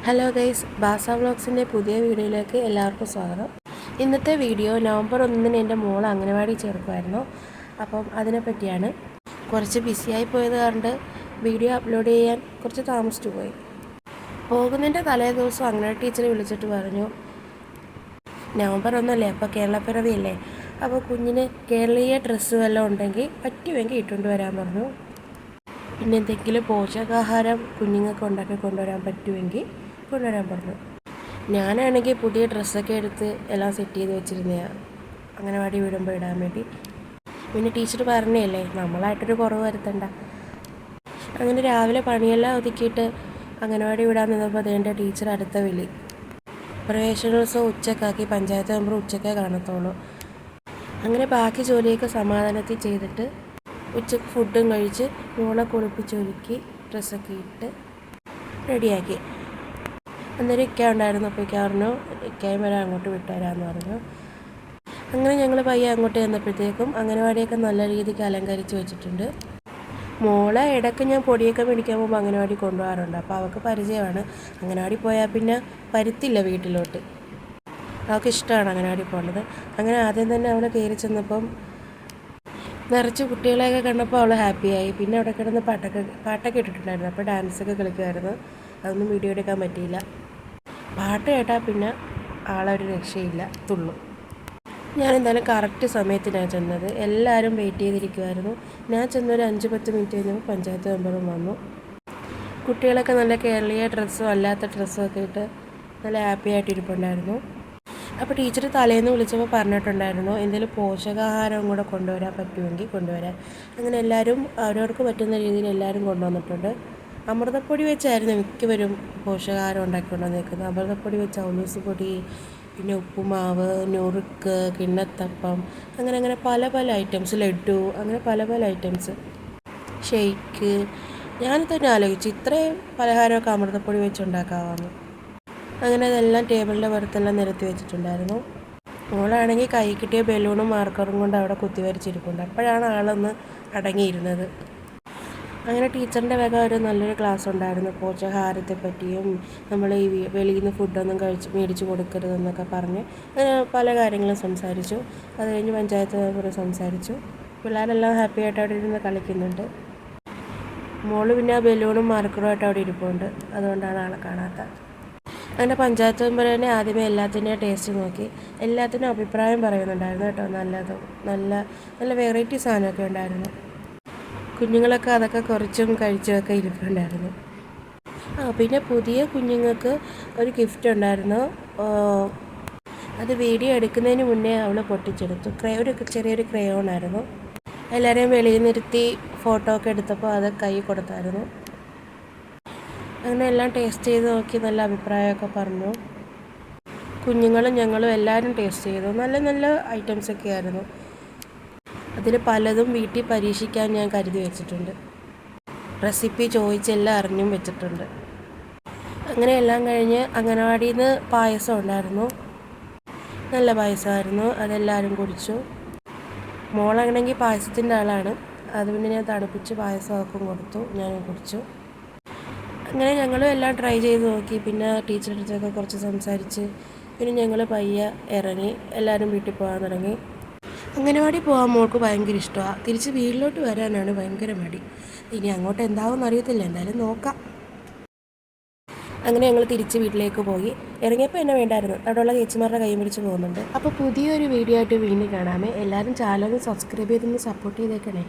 Hello guys, ബാസ വ്ളോഗ്സിൻ്റെ പുതിയ വീഡിയോയിലേക്ക് എല്ലാവർക്കും സ്വാഗതം. ഇന്നത്തെ വീഡിയോ നവംബർ 1 എൻ്റെ മോൾ അംഗനവാടി ചേർക്കുമായിരുന്നു. അപ്പം അതിനെപ്പറ്റിയാണ്. കുറച്ച് ബിസിയായി പോയത് കൊണ്ട് വീഡിയോ അപ്ലോഡ് ചെയ്യാൻ കുറച്ച് താമസിച്ചു പോയി. പോകുന്നതിൻ്റെ തലേ ദിവസം അംഗനവാടി ടീച്ചറെ വിളിച്ചിട്ട് പറഞ്ഞു, നവംബർ 1 അപ്പോൾ കേരളപ്പിറവിയല്ലേ, അപ്പോൾ കുഞ്ഞിന് കേരളീയ ഡ്രസ്സ് വല്ലതും ഉണ്ടെങ്കിൽ പറ്റുമെങ്കിൽ ഇട്ടുകൊണ്ട് വരാൻ പറഞ്ഞു. പിന്നെ എന്തെങ്കിലും പോഷകാഹാരം കുഞ്ഞുങ്ങൾക്ക് ഉണ്ടാക്കി കൊണ്ടുവരാൻ പറ്റുമെങ്കിൽ കൊണ്ടുവരാൻ പറഞ്ഞു. ഞാനാണെങ്കിൽ പുതിയ ഡ്രസ്സൊക്കെ എടുത്ത് എല്ലാം സെറ്റ് ചെയ്ത് വെച്ചിരുന്നതാണ് അംഗനവാടി വിടുമ്പോൾ ഇടാൻ വേണ്ടി. പിന്നെ ടീച്ചർ പറഞ്ഞല്ലേ, നമ്മളായിട്ടൊരു കുറവ് വരുത്തണ്ട. അങ്ങനെ രാവിലെ പണിയെല്ലാം ഒതുക്കിയിട്ട് അംഗനവാടി വിടാൻ നിന്നപ്പോൾ അതേൻ്റെ ടീച്ചർ അടുത്ത വിളി. പ്രവേശനോത്സവം ഉച്ചക്കാക്കി, പഞ്ചായത്ത് മെമ്പർ ഉച്ചക്കേ കാണത്തുള്ളൂ. അങ്ങനെ ബാക്കി ജോലിയൊക്കെ സമാധാനത്തിൽ ചെയ്തിട്ട് ഉച്ചക്ക് ഫുഡും കഴിച്ച് മോളെ കുളിപ്പിച്ചൊരുക്കി ഡ്രസ്സൊക്കെ ഇട്ട് റെഡിയാക്കി. അന്നേരം ഇക്ക ഉണ്ടായിരുന്നു. അപ്പോൾ ഇക്ക പറഞ്ഞു, ഇക്കയും വരെ അങ്ങോട്ട് വിട്ടുതരാമെന്ന് പറഞ്ഞു. അങ്ങനെ ഞങ്ങൾ പയ്യെ അങ്ങോട്ട് ചെന്നപ്പോഴത്തേക്കും അംഗനവാടിയൊക്കെ നല്ല രീതിക്ക് അലങ്കരിച്ച് വെച്ചിട്ടുണ്ട്. മോളെ ഇടയ്ക്ക് ഞാൻ പൊടിയൊക്കെ മേടിക്കാൻ പോകുമ്പോൾ അംഗനവാടി കൊണ്ടുപോകാറുണ്ട്. അപ്പോൾ അവൾക്ക് പരിചയമാണ്. അംഗനവാടി പോയാൽ പിന്നെ വരുത്തില്ല വീട്ടിലോട്ട്. അവൾക്ക് ഇഷ്ടമാണ് അംഗനവാടി പോകുന്നത്. അങ്ങനെ ആദ്യം തന്നെ അവൾ കയറി ചെന്നപ്പം നിറച്ച് കുട്ടികളെയൊക്കെ കണ്ടപ്പോൾ അവൾ ഹാപ്പിയായി. പിന്നെ അവിടെ കിടന്ന് പാട്ടൊക്കെ ഇട്ടിട്ടുണ്ടായിരുന്നു. അപ്പോൾ ഡാൻസൊക്കെ കളിക്കുമായിരുന്നു. അതൊന്നും വീഡിയോ എടുക്കാൻ പറ്റിയില്ല. പാട്ട് കേട്ടാൽ പിന്നെ ആളൊരു രക്ഷയില്ല, തുള്ളും. ഞാനെന്തായാലും കറക്റ്റ് സമയത്തിനാണ് ചെന്നത്. എല്ലാവരും വെയിറ്റ് ചെയ്തിരിക്കുമായിരുന്നു. ഞാൻ ചെന്നൊരു 5-10 മിനിറ്റ് കഴിഞ്ഞപ്പോൾ പഞ്ചായത്ത് മെമ്പറും വന്നു. കുട്ടികളൊക്കെ നല്ല കേരളീയ ഡ്രസ്സും അല്ലാത്ത ഡ്രസ്സും ഒക്കെ ഇട്ട് നല്ല ഹാപ്പി ആയിട്ട് ഇരിപ്പുണ്ടായിരുന്നു. അപ്പോൾ ടീച്ചർ തലേന്ന് വിളിച്ചപ്പോൾ പറഞ്ഞിട്ടുണ്ടായിരുന്നു, എന്തെങ്കിലും പോഷകാഹാരം കൂടെ കൊണ്ടുവരാൻ പറ്റുമെങ്കിൽ കൊണ്ടുവരാൻ. അങ്ങനെ എല്ലാവരും അവരവർക്ക് പറ്റുന്ന രീതിയിൽ എല്ലാവരും കൊണ്ടുവന്നിട്ടുണ്ട്. അമൃതപ്പൊടി വെച്ചായിരുന്നു മിക്കവരും പോഷകാഹാരം ഉണ്ടാക്കിക്കൊണ്ടുവന്നേക്കുന്നത്. അമൃതപ്പൊടി വെച്ച് ഔലൂസ് പൊടി, പിന്നെ ഉപ്പുമാവ്, നുറുക്ക്, കിണ്ണത്തപ്പം, അങ്ങനെ പല പല ഐറ്റംസ്, ലഡു, അങ്ങനെ പല പല ഐറ്റംസ്, ഷെയ്ക്ക്. ഞാൻ തന്നെ ആലോചിച്ചു, ഇത്രയും പലഹാരമൊക്കെ അമൃതപ്പൊടി വെച്ചുണ്ടാക്കാമെന്ന്. അങ്ങനെ അതെല്ലാം ടേബിളിൻ്റെ പുറത്തെല്ലാം നിരത്തി വെച്ചിട്ടുണ്ടായിരുന്നു. മോളാണെങ്കിൽ കൈ കിട്ടിയ ബലൂണും മാർക്കറും കൊണ്ട് അവിടെ കുത്തിവരച്ചിരിപ്പുണ്ട്. അപ്പോഴാണ് ആളൊന്ന് അടങ്ങിയിരുന്നത്. അങ്ങനെ ടീച്ചറിൻ്റെ വക ഒരു നല്ലൊരു ക്ലാസ് ഉണ്ടായിരുന്നു. പോഷകാഹാരത്തെ പറ്റിയും നമ്മൾ ഈ വെളിയിൽ നിന്ന് ഫുഡൊന്നും മേടിച്ച് കൊടുക്കരുതെന്നൊക്കെ പറഞ്ഞ് അങ്ങനെ പല കാര്യങ്ങളും സംസാരിച്ചു. അത് കഴിഞ്ഞ് പഞ്ചായത്ത് മെമ്പർ സംസാരിച്ചു. പിള്ളേരെല്ലാം ഹാപ്പി ആയിട്ട് അവിടെ ഇരുന്ന് കളിക്കുന്നുണ്ട്. മോള് പിന്നെ ആ ബലൂണും മാർക്കറുമായിട്ട് അവിടെ ഇരിപ്പുണ്ട്. അതുകൊണ്ടാണ് ആളെ കാണാത്ത. അങ്ങനെ പഞ്ചായത്ത് മെമ്പർ തന്നെ ആദ്യമേ എല്ലാത്തിൻ്റെയും ടേസ്റ്റ് നോക്കി എല്ലാത്തിനും അഭിപ്രായം പറയുന്നുണ്ടായിരുന്നു കേട്ടോ. നല്ല നല്ല വെറൈറ്റി സാധനമൊക്കെ ഉണ്ടായിരുന്നു. കുഞ്ഞുങ്ങളൊക്കെ അതൊക്കെ കുറച്ചും കഴിച്ചുമൊക്കെ ഇരിപ്പുണ്ടായിരുന്നു. പിന്നെ പുതിയ കുഞ്ഞുങ്ങൾക്ക് ഒരു ഗിഫ്റ്റ് ഉണ്ടായിരുന്നു. അത് വീഡിയോ എടുക്കുന്നതിന് മുന്നേ അവൾ പൊട്ടിച്ചെടുത്തു. ഒരു ചെറിയൊരു ക്രയോണായിരുന്നു. എല്ലാവരെയും വെളിയിൽ നിർത്തി ഫോട്ടോ ഒക്കെ എടുത്തപ്പോൾ അത് കൈ കൊടുത്തായിരുന്നു. അങ്ങനെ എല്ലാം ടേസ്റ്റ് ചെയ്ത് നോക്കി നല്ല അഭിപ്രായമൊക്കെ പറഞ്ഞു. കുഞ്ഞുങ്ങളും ഞങ്ങളും എല്ലാവരും ടേസ്റ്റ് ചെയ്തു. നല്ല നല്ല ഐറ്റംസൊക്കെ ആയിരുന്നു. അതിൽ പലതും വീട്ടിൽ പരീക്ഷിക്കാൻ ഞാൻ കരുതി വെച്ചിട്ടുണ്ട്. റെസിപ്പി ചോദിച്ചെല്ലാം അറിഞ്ഞും വെച്ചിട്ടുണ്ട്. അങ്ങനെ എല്ലാം കഴിഞ്ഞ് അംഗനവാടിയിൽ നിന്ന് പായസം ഉണ്ടായിരുന്നു. നല്ല പായസമായിരുന്നു. അതെല്ലാവരും കുടിച്ചു. മോളാണെങ്കിൽ പായസത്തിൻ്റെ ആളാണ്. അത് പിന്നെ ഞാൻ തണുപ്പിച്ച് പായസമൊക്കെ കൊടുത്തു, ഞാനും കുടിച്ചു. അങ്ങനെ ഞങ്ങളും എല്ലാം ട്രൈ ചെയ്ത് നോക്കി. പിന്നെ ടീച്ചറുടെ അടുത്തൊക്കെ കുറച്ച് സംസാരിച്ച് പിന്നെ ഞങ്ങൾ പയ്യെ ഇറങ്ങി. എല്ലാവരും വീട്ടിൽ പോകാൻ തുടങ്ങി. അംഗനവാടി പോകാൻ മോൾക്ക് ഭയങ്കര ഇഷ്ടമാണ്. തിരിച്ച് വീട്ടിലോട്ട് വരാനാണ് ഭയങ്കര മടി. ഇനി അങ്ങോട്ട് എന്താവും അറിയത്തില്ല, എന്തായാലും നോക്കാം. അങ്ങനെ ഞങ്ങൾ തിരിച്ച് വീട്ടിലേക്ക് പോയി. ഇറങ്ങിയപ്പോൾ എന്നെ വേണ്ടായിരുന്നു, അവിടെയുള്ള ചേച്ചിമാരുടെ കൈ പിടിച്ച് പോകുന്നുണ്ട്. അപ്പോൾ പുതിയൊരു വീഡിയോ ആയിട്ട് വീണ്ടും കാണാമേ. എല്ലാവരും ചാനൽ സബ്സ്ക്രൈബ് ചെയ്തൊന്ന് സപ്പോർട്ട് ചെയ്തേക്കണേ.